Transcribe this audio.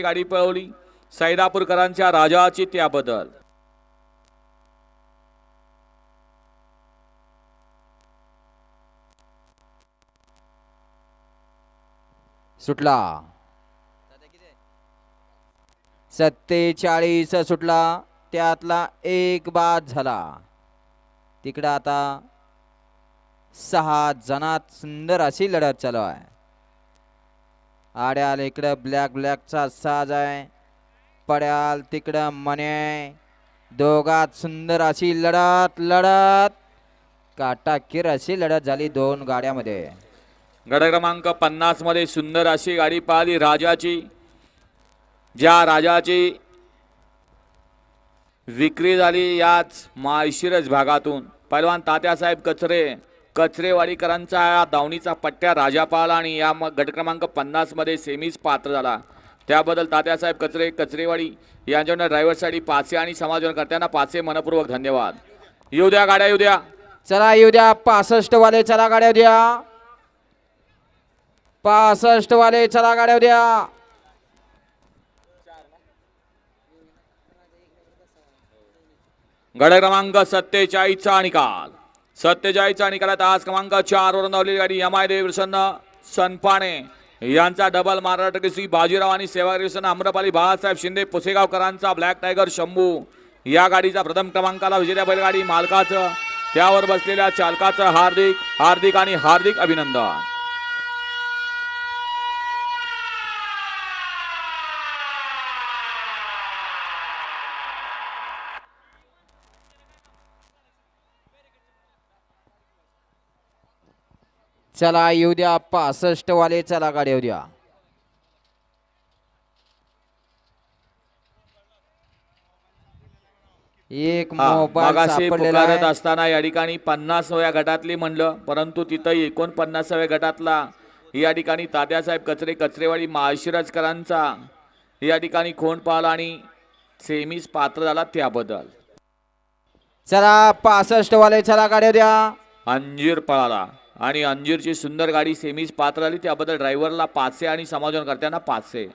गाडी पळवली सैदापूरकरांच्या राजाची त्याबद्दल सुटला 47 सुटला त्यातला एक बाद झाला। तिकडे आता 6 जणात सुंदर अशी लढत चालू आहे। आड्याल इकडे ब्लॅकचा साज आहे, पड्याल तिकडे मने, दोघात सुंदर अशी लढत काटाकीर अशी लढत झाली दोन गाड्यामध्ये। गट क्रमांक 50 मध्ये सुंदर अशी गाडी पाहिली राजाची, ज्या राजाची विक्री झाली याच माळशिरस भागातून। पैलवान तात्यासाहेब कचरेवाडीकरांचा दावणीचा पट्ट्या राजा पाहिला आणि या गट क्रमांक 50 मध्ये सेमीज पात्र झाला। त्याबद्दल तात्यासाहेब कचरेवाडी यांच्याकडून ड्रायव्हरसाठी 500 आणि समाजकर्त्यांना 500 मनपूर्वक धन्यवाद। येऊ द्या गाड्या, येऊ द्या, चला येऊ द्या 65 वाले, चला गाड्या द्या 65 वाले, चला गाड्या द्या। गट क्रमांक 47 चा निकाल, 47 चा निकालात आज क्रमांक 4 वरून धावलेली गाडी एम आय देवप्रसन्न सनपाणे यांचा डबल महाराष्ट्र केसरी बाजीराव आणि सेवागिरी प्रसन्न आम्रपाली बाळासाहेब शिंदे पुसेगावकरांचा ब्लॅक टायगर शंभू या गाडीचा प्रथम क्रमांकाला विजेत्या बैलगाडी मालकाचं त्यावर बसलेल्या चालकाचं हार्दिक आणि हार्दिक अभिनंदन। चला येऊ द्या 65 वाले, चला गाडी येऊ द्या। एक मोबाईल सापडलेला पुकारत असताना या ठिकाणी 50व्या गटातली म्हणलं, परंतु तिथं 49व्या गटातला या ठिकाणी तात्यासाहेब कचरेवाडी माळशिरसकरांचा या ठिकाणी खोंड पाहिला आणि सेमीज पात्र झाला त्याबद्दल। चला 65 वाले, चला गाडी द्या। अंजीर पळाला आणि अंजीरची सुंदर गाडी सेमीज पात्र झाली त्याबद्दल ड्रायव्हरला 500 आणि समाजकर्त्यांना 500।